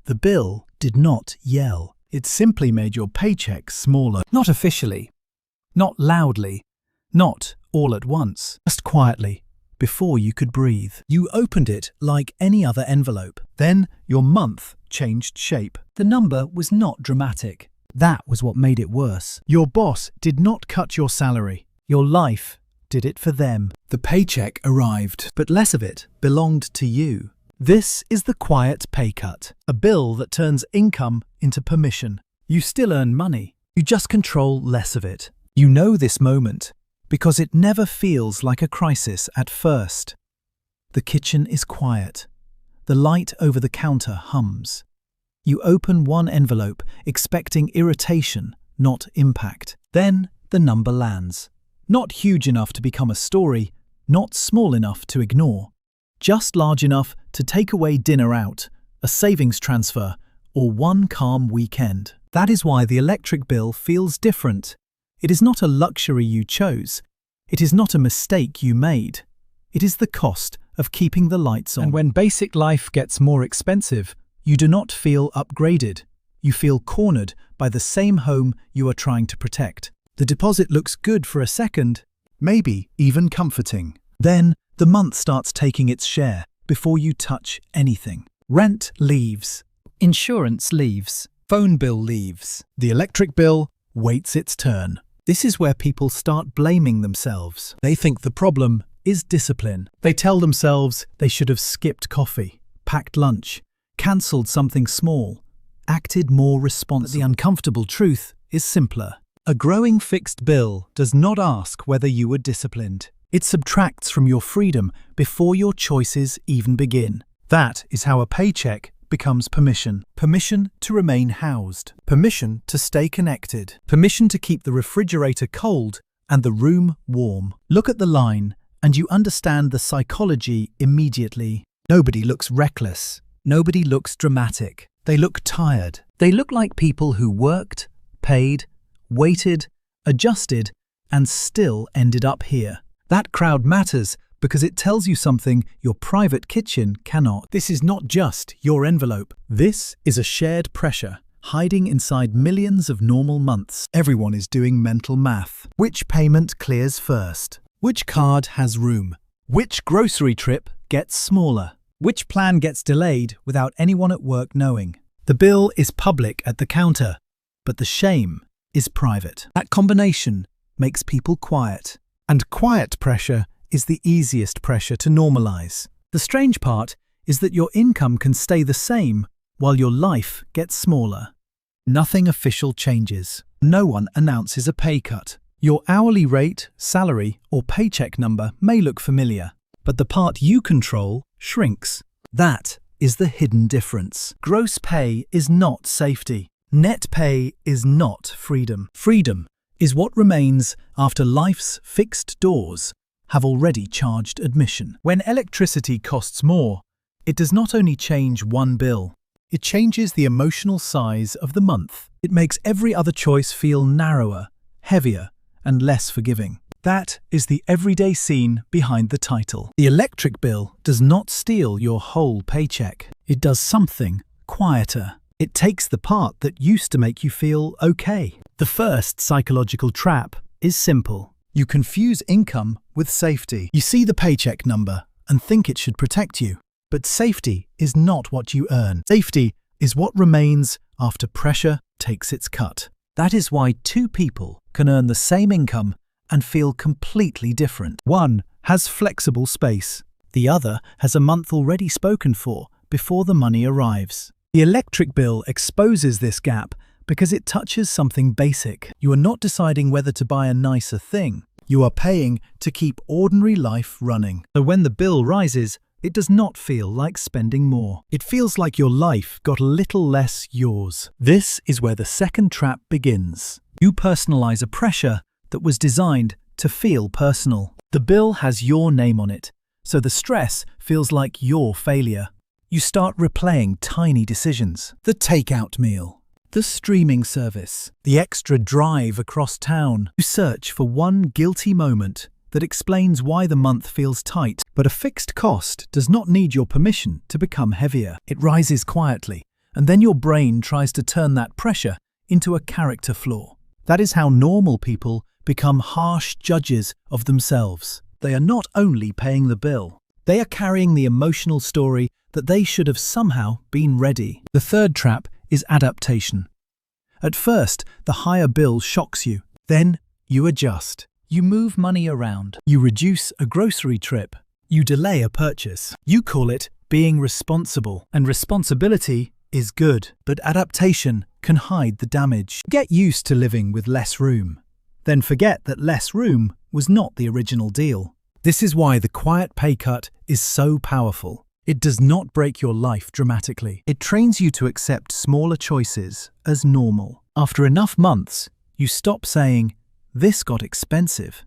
The bill did not yell. It simply made your paycheck smaller. Not officially, not loudly, not all at once, just quietly, before you could breathe. You opened it like any other envelope. Then your month changed shape. The number was not dramatic. That was what made it worse. Your boss did not cut your salary. Your life did it for them. The paycheck arrived, but less of it belonged to you. This is the quiet pay cut, a bill that turns income into permission. You still earn money, you just control less of it. You know this moment because it never feels like a crisis at first. The kitchen is quiet. The light over the counter hums. You open one envelope expecting irritation, not impact. Then the number lands. Not huge enough to become a story, not small enough to ignore. Just large enough to take away dinner out, a savings transfer, or one calm weekend. That is why the electric bill feels different. It is not a luxury you chose. It is not a mistake you made. It is the cost of keeping the lights on. And when basic life gets more expensive, you do not feel upgraded. You feel cornered by the same home you are trying to protect. The deposit looks good for a second, maybe even comforting. Then the month starts taking its share before you touch anything. Rent leaves. Insurance leaves. Phone bill leaves. The electric bill waits its turn. This is where people start blaming themselves. They think the problem is discipline. They tell themselves they should have skipped coffee, packed lunch, cancelled something small, acted more responsible. But the uncomfortable truth is simpler. A growing fixed bill does not ask whether you were disciplined. It subtracts from your freedom before your choices even begin. That is how a paycheck becomes permission. Permission to remain housed. Permission to stay connected. Permission to keep the refrigerator cold and the room warm. Look at the line and you understand the psychology immediately. Nobody looks reckless. Nobody looks dramatic. They look tired. They look like people who worked, paid, waited, adjusted, and still ended up here. That crowd matters because it tells you something your private kitchen cannot. This is not just your envelope. This is a shared pressure hiding inside millions of normal months. Everyone is doing mental math. Which payment clears first? Which card has room? Which grocery trip gets smaller? Which plan gets delayed without anyone at work knowing? The bill is public at the counter, but the shame is private. That combination makes people quiet. And quiet pressure is the easiest pressure to normalize. The strange part is that your income can stay the same while your life gets smaller. Nothing official changes. No one announces a pay cut. Your hourly rate, salary, or paycheck number may look familiar, but the part you control shrinks. That is the hidden difference. Gross pay is not safety. Net pay is not freedom. Freedom is what remains after life's fixed doors have already charged admission. When electricity costs more, it does not only change one bill, it changes the emotional size of the month. It makes every other choice feel narrower, heavier, and less forgiving. That is the everyday scene behind the title. The electric bill does not steal your whole paycheck. It does something quieter. It takes the part that used to make you feel okay. The first psychological trap is simple. You confuse income with safety. You see the paycheck number and think it should protect you. But safety is not what you earn. Safety is what remains after pressure takes its cut. That is why two people can earn the same income and feel completely different. One has flexible space. The other has a month already spoken for before the money arrives. The electric bill exposes this gap because it touches something basic. You are not deciding whether to buy a nicer thing. You are paying to keep ordinary life running. So when the bill rises, it does not feel like spending more. It feels like your life got a little less yours. This is where the second trap begins. You personalize a pressure that was designed to feel personal. The bill has your name on it, so the stress feels like your failure. You start replaying tiny decisions. The takeout meal, the streaming service, the extra drive across town. You search for one guilty moment that explains why the month feels tight. But a fixed cost does not need your permission to become heavier. It rises quietly, and then your brain tries to turn that pressure into a character flaw. That is how normal people become harsh judges of themselves. They are not only paying the bill, they are carrying the emotional story that they should have somehow been ready. The third trap is adaptation. At first, the higher bill shocks you. Then you adjust. You move money around. You reduce a grocery trip. You delay a purchase. You call it being responsible. And responsibility is good, but adaptation can hide the damage. Get used to living with less room. Then forget that less room was not the original deal. This is why the quiet pay cut is so powerful. It does not break your life dramatically. It trains you to accept smaller choices as normal. After enough months, you stop saying, "This got expensive."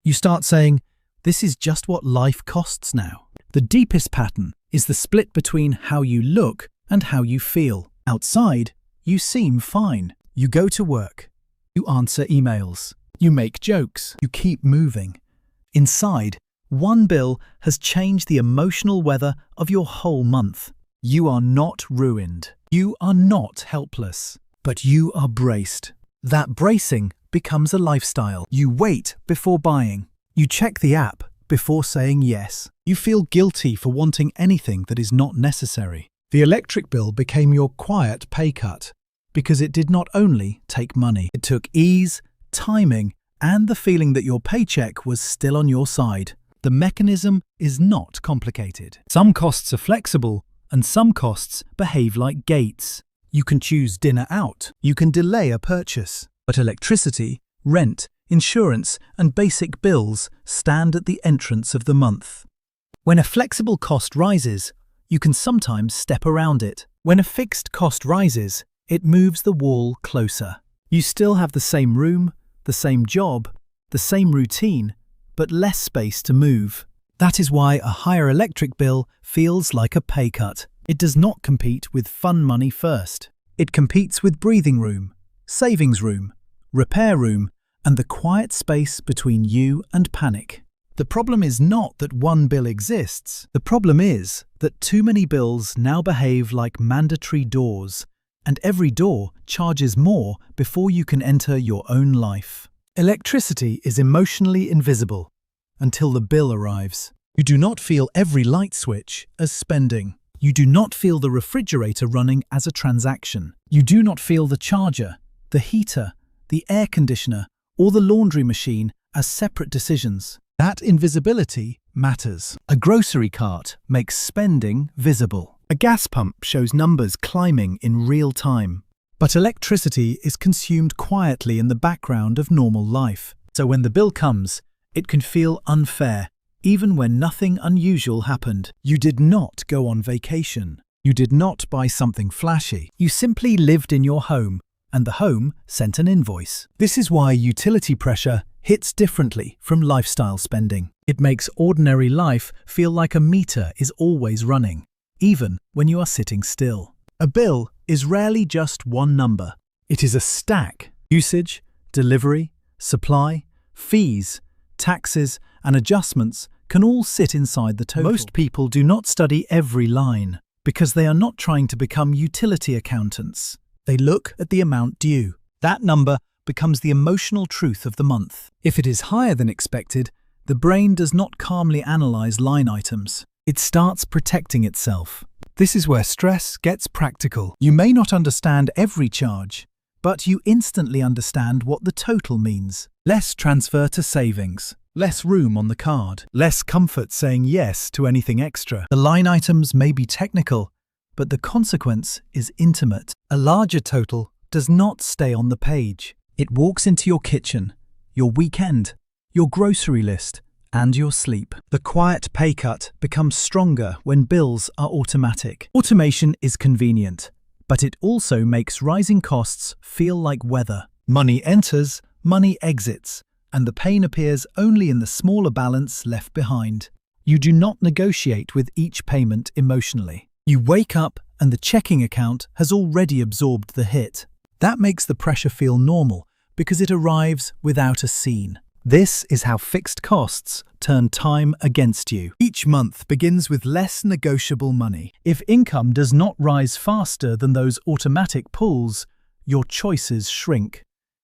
You start saying, "This is just what life costs now." The deepest pattern is the split between how you look and how you feel. Outside, you seem fine. You go to work. You answer emails. You make jokes. You keep moving. Inside, one bill has changed the emotional weather of your whole month. You are not ruined. You are not helpless. But you are braced. That bracing becomes a lifestyle. You wait before buying. You check the app before saying yes. You feel guilty for wanting anything that is not necessary. The electric bill became your quiet pay cut because it did not only take money. It took ease, timing, and the feeling that your paycheck was still on your side. The mechanism is not complicated. Some costs are flexible, and some costs behave like gates. You can choose dinner out. You can delay a purchase. But electricity, rent, insurance, and basic bills stand at the entrance of the month. When a flexible cost rises, you can sometimes step around it. When a fixed cost rises, it moves the wall closer. You still have the same room, the same job, the same routine, but less space to move. That is why a higher electric bill feels like a pay cut. It does not compete with fun money first. It competes with breathing room, savings room, repair room, and the quiet space between you and panic. The problem is not that one bill exists. The problem is that too many bills now behave like mandatory doors, and every door charges more before you can enter your own life. Electricity is emotionally invisible until the bill arrives. You do not feel every light switch as spending. You do not feel the refrigerator running as a transaction. You do not feel the charger, the heater, the air conditioner, or the laundry machine as separate decisions. That invisibility matters. A grocery cart makes spending visible. A gas pump shows numbers climbing in real time. But electricity is consumed quietly in the background of normal life. So when the bill comes, it can feel unfair, even when nothing unusual happened. You did not go on vacation. You did not buy something flashy. You simply lived in your home, and the home sent an invoice. This is why utility pressure hits differently from lifestyle spending. It makes ordinary life feel like a meter is always running, even when you are sitting still. A bill is rarely just one number. It is a stack. Usage, delivery, supply, fees, taxes, and adjustments can all sit inside the total. Most people do not study every line because they are not trying to become utility accountants. They look at the amount due. That number becomes the emotional truth of the month. If it is higher than expected, the brain does not calmly analyze line items. It starts protecting itself. This is where stress gets practical. You may not understand every charge, but you instantly understand what the total means. Less transfer to savings, less room on the card, less comfort saying yes to anything extra. The line items may be technical, but the consequence is intimate. A larger total does not stay on the page. It walks into your kitchen, your weekend, your grocery list, and your sleep. The quiet pay cut becomes stronger when bills are automatic. Automation is convenient, but it also makes rising costs feel like weather. Money enters, money exits, and the pain appears only in the smaller balance left behind. You do not negotiate with each payment emotionally. You wake up and the checking account has already absorbed the hit. That makes the pressure feel normal because it arrives without a scene. This is how fixed costs turn time against you. Each month begins with less negotiable money. If income does not rise faster than those automatic pulls, your choices shrink,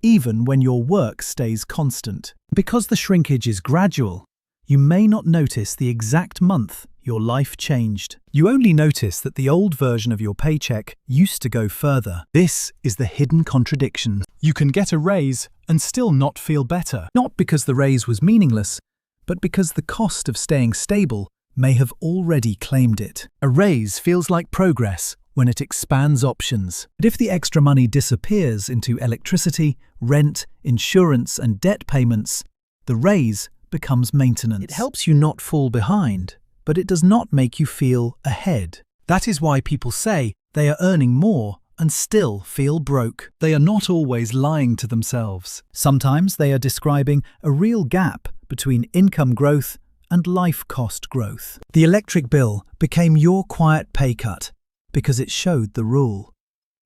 even when your work stays constant. Because the shrinkage is gradual, you may not notice the exact month your life changed. You only notice that the old version of your paycheck used to go further. This is the hidden contradiction. You can get a raise and still not feel better, not because the raise was meaningless, but because the cost of staying stable may have already claimed it. A raise feels like progress when it expands options. But if the extra money disappears into electricity, rent, insurance, and debt payments, the raise becomes maintenance. It helps you not fall behind, but it does not make you feel ahead. That is why people say they are earning more and still feel broke. They are not always lying to themselves. Sometimes they are describing a real gap between income growth and life cost growth. The electric bill became your quiet pay cut because it showed the rule.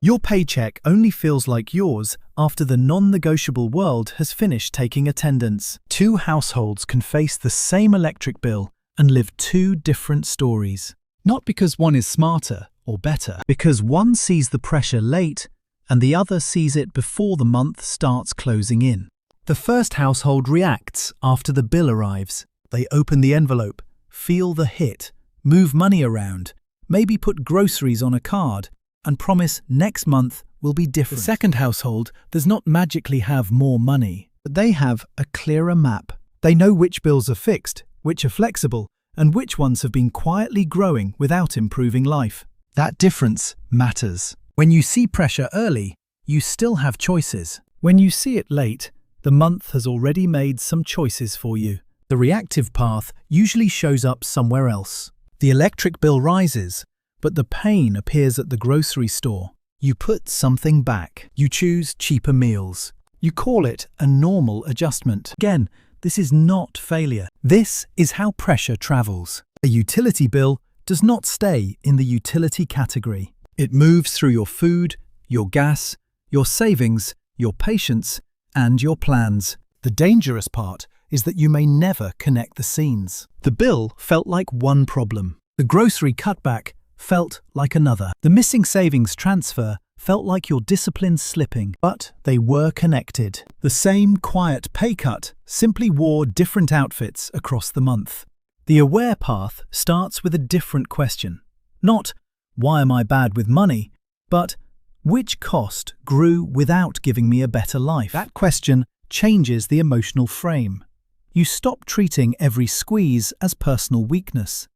Your paycheck only feels like yours after the non-negotiable world has finished taking attendance. Two households can face the same electric bill and live two different stories. Not because one is smarter or better, because one sees the pressure late and the other sees it before the month starts closing in. The first household reacts after the bill arrives. They open the envelope, feel the hit, move money around, maybe put groceries on a card, and promise next month will be different. The second household does not magically have more money, but they have a clearer map. They know which bills are fixed, which are flexible, and which ones have been quietly growing without improving life. That difference matters. When you see pressure early, you still have choices. When you see it late, the month has already made some choices for you. The reactive path usually shows up somewhere else. The electric bill rises, but the pain appears at the grocery store. You put something back. You choose cheaper meals. You call it a normal adjustment. Again, this is not failure. This is how pressure travels. A utility bill does not stay in the utility category. It moves through your food, your gas, your savings, your patience, and your plans. The dangerous part is that you may never connect the scenes. The bill felt like one problem. The grocery cutback felt like another. The missing savings transfer felt like your discipline slipping, but they were connected. The same quiet pay cut simply wore different outfits across the month. The aware path starts with a different question. Not, why am I bad with money? But, which cost grew without giving me a better life? That question changes the emotional frame. You stop treating every squeeze as personal weakness.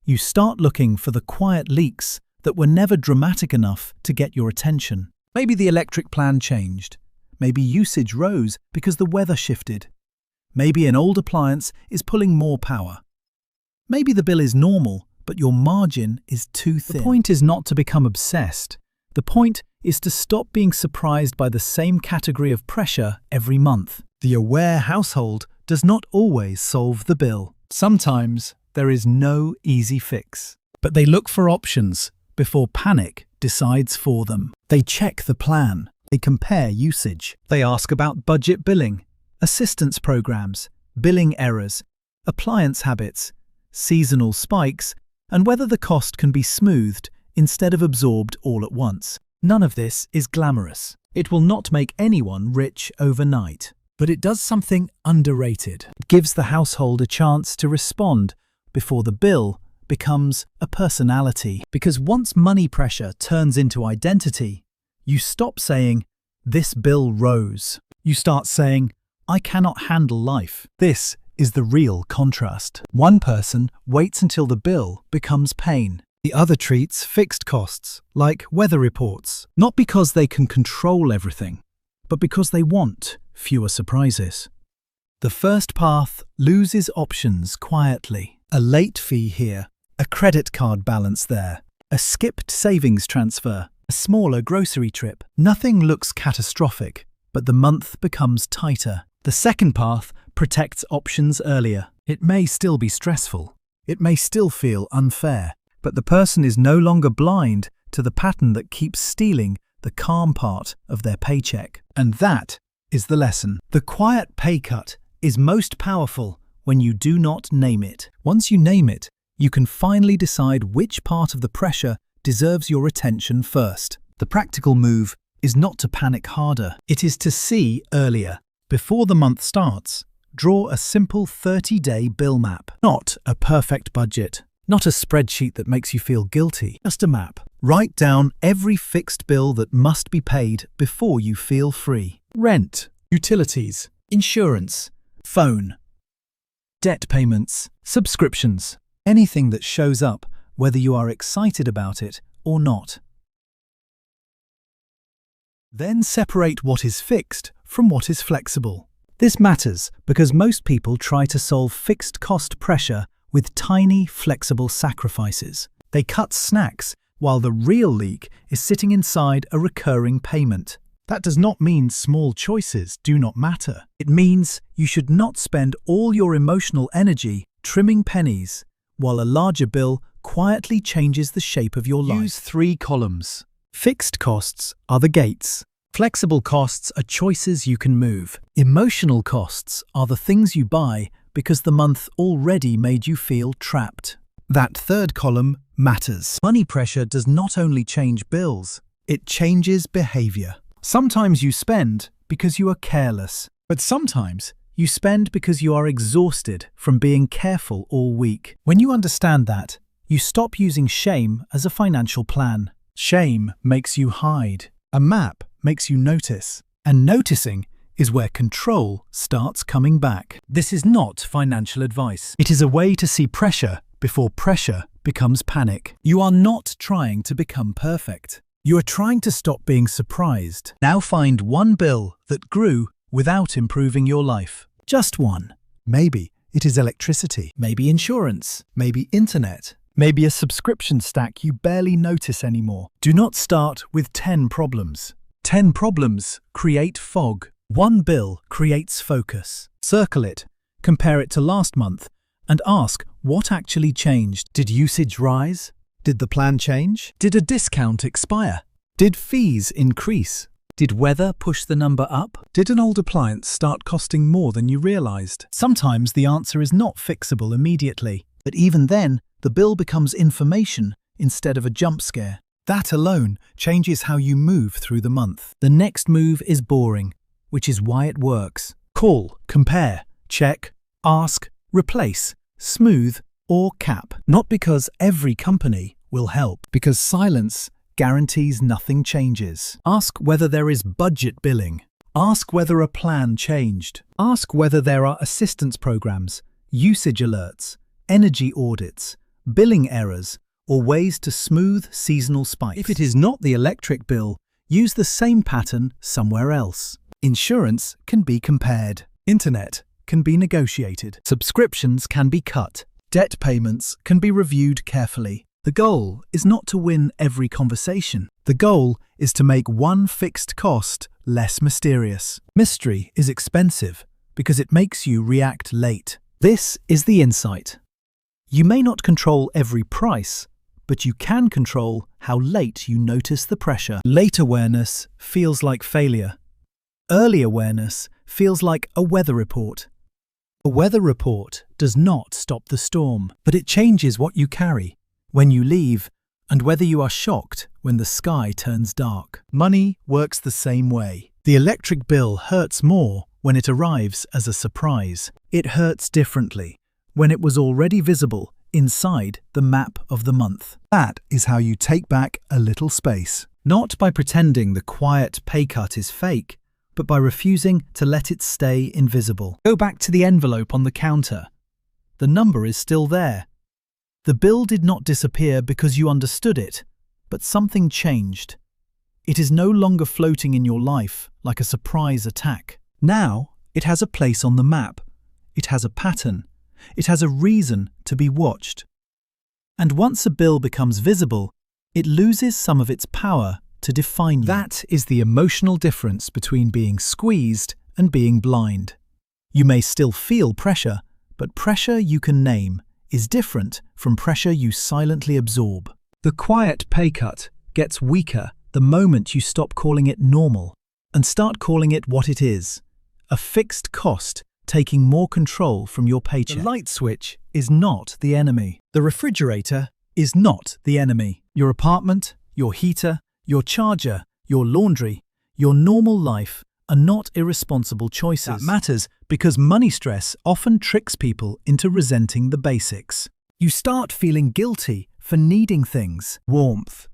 You start looking for the quiet leaks that were never dramatic enough to get your attention. Maybe the electric plan changed. Maybe usage rose because the weather shifted. Maybe an old appliance is pulling more power. Maybe the bill is normal, but your margin is too thin. The point is not to become obsessed. The point is to stop being surprised by the same category of pressure every month. The aware household does not always solve the bill. Sometimes there is no easy fix. But they look for options before panic decides for them. They check the plan. They compare usage. They ask about budget billing, assistance programs, billing errors, appliance habits, seasonal spikes, and whether the cost can be smoothed instead of absorbed all at once. None of this is glamorous. It will not make anyone rich overnight. But it does something underrated. It gives the household a chance to respond before the bill becomes a personality. Because once money pressure turns into identity, you stop saying, "This bill rose." You start saying, "I cannot handle life." This is the real contrast. One person waits until the bill becomes pain. The other treats fixed costs, like weather reports, not because they can control everything, but because they want fewer surprises. The first path loses options quietly. A late fee here, a credit card balance there, a skipped savings transfer, a smaller grocery trip. Nothing looks catastrophic, but the month becomes tighter. The second path protects options earlier. It may still be stressful. It may still feel unfair, but the person is no longer blind to the pattern that keeps stealing the calm part of their paycheck. And that is the lesson. The quiet pay cut is most powerful when you do not name it. Once you name it, you can finally decide which part of the pressure deserves your attention first. The practical move is not to panic harder. It is to see earlier. Before the month starts, draw a simple 30-day bill map. Not a perfect budget. Not a spreadsheet that makes you feel guilty. Just a map. Write down every fixed bill that must be paid before you feel free. Rent, utilities, insurance, phone, debt payments, subscriptions. Anything that shows up, whether you are excited about it or not. Then separate what is fixed from what is flexible. This matters because most people try to solve fixed cost pressure with tiny, flexible sacrifices. They cut snacks while the real leak is sitting inside a recurring payment. That does not mean small choices do not matter. It means you should not spend all your emotional energy trimming pennies while a larger bill quietly changes the shape of your life. Use 3 columns. Fixed costs are the gates. Flexible costs are choices you can move. Emotional costs are the things you buy because the month already made you feel trapped. That 3rd column matters. Money pressure does not only change bills, it changes behavior. Sometimes you spend because you are careless, but sometimes you spend because you are exhausted from being careful all week. When you understand that, you stop using shame as a financial plan. Shame makes you hide. A map makes you notice. And noticing is where control starts coming back. This is not financial advice. It is a way to see pressure before pressure becomes panic. You are not trying to become perfect. You are trying to stop being surprised. Now find one bill that grew without improving your life. Just one. Maybe it is electricity, maybe insurance, maybe internet, maybe a subscription stack you barely notice anymore. Do not start with 10 problems. 10 problems create fog. One bill creates focus. Circle it, compare it to last month, and ask what actually changed. Did usage rise? Did the plan change? Did a discount expire? Did fees increase? Did weather push the number up? Did an old appliance start costing more than you realized? Sometimes the answer is not fixable immediately, but even then, the bill becomes information instead of a jump scare. That alone changes how you move through the month. The next move is boring, which is why it works. Call, compare, check, ask, replace, smooth, or cap. Not because every company will help, because silence guarantees nothing changes. Ask whether there is budget billing. Ask whether a plan changed. Ask whether there are assistance programs, usage alerts, energy audits, billing errors, or ways to smooth seasonal spikes. If it is not the electric bill, use the same pattern somewhere else. Insurance can be compared. Internet can be negotiated. Subscriptions can be cut. Debt payments can be reviewed carefully. The goal is not to win every conversation. The goal is to make one fixed cost less mysterious. Mystery is expensive because it makes you react late. This is the insight. You may not control every price, but you can control how late you notice the pressure. Late awareness feels like failure. Early awareness feels like a weather report. A weather report does not stop the storm, but it changes what you carry, when you leave, and whether you are shocked when the sky turns dark. Money works the same way. The electric bill hurts more when it arrives as a surprise. It hurts differently when it was already visible inside the map of the month. That is how you take back a little space. Not by pretending the quiet pay cut is fake, but by refusing to let it stay invisible. Go back to the envelope on the counter. The number is still there. The bill did not disappear because you understood it, but something changed. It is no longer floating in your life like a surprise attack. Now, it has a place on the map. It has a pattern. It has a reason to be watched. And once a bill becomes visible, it loses some of its power to define you. That is the emotional difference between being squeezed and being blind. You may still feel pressure, but pressure you can name is different from pressure you silently absorb. The quiet pay cut gets weaker the moment you stop calling it normal and start calling it what it is, a fixed cost taking more control from your paycheck. The light switch is not the enemy. The refrigerator is not the enemy. Your apartment, your heater, your charger, your laundry, your normal life are not irresponsible choices. That matters because money stress often tricks people into resenting the basics. You start feeling guilty for needing things: warmth,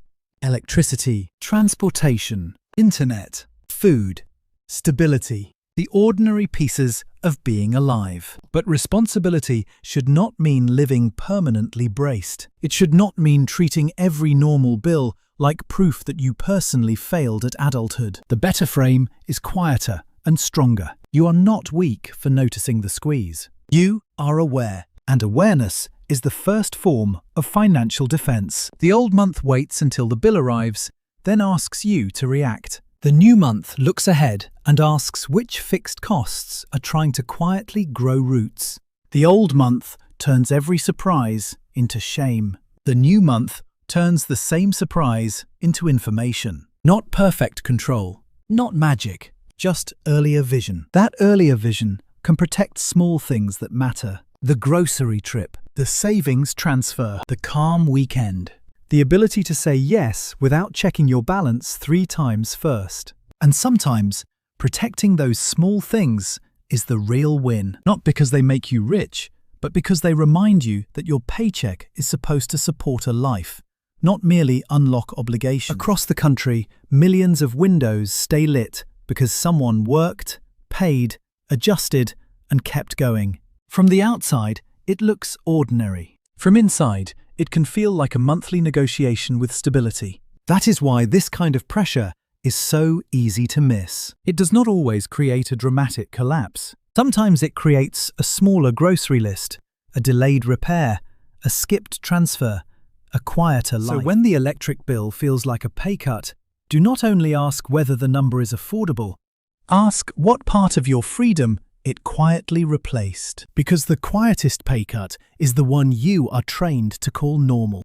electricity, transportation, internet, food, stability, the ordinary pieces of being alive. But responsibility should not mean living permanently braced. It should not mean treating every normal bill like proof that you personally failed at adulthood. The better frame is quieter and stronger. You are not weak for noticing the squeeze. You are aware, and awareness is the first form of financial defense. The old month waits until the bill arrives, then asks you to react. The new month looks ahead and asks which fixed costs are trying to quietly grow roots. The old month turns every surprise into shame. The new month turns the same surprise into information. Not perfect control, not magic, just earlier vision. That earlier vision can protect small things that matter. The grocery trip, the savings transfer, the calm weekend. The ability to say yes without checking your balance 3 times first. And sometimes, protecting those small things is the real win. Not because they make you rich, but because they remind you that your paycheck is supposed to support a life, not merely unlock obligations. Across the country, millions of windows stay lit because someone worked, paid, adjusted, and kept going. From the outside, it looks ordinary. From inside, it can feel like a monthly negotiation with stability. That is why this kind of pressure is so easy to miss. It does not always create a dramatic collapse. Sometimes it creates a smaller grocery list, a delayed repair, a skipped transfer, a quieter life. So when the electric bill feels like a pay cut, do not only ask whether the number is affordable, ask what part of your freedom it quietly replaced. Because the quietest pay cut is the one you are trained to call normal.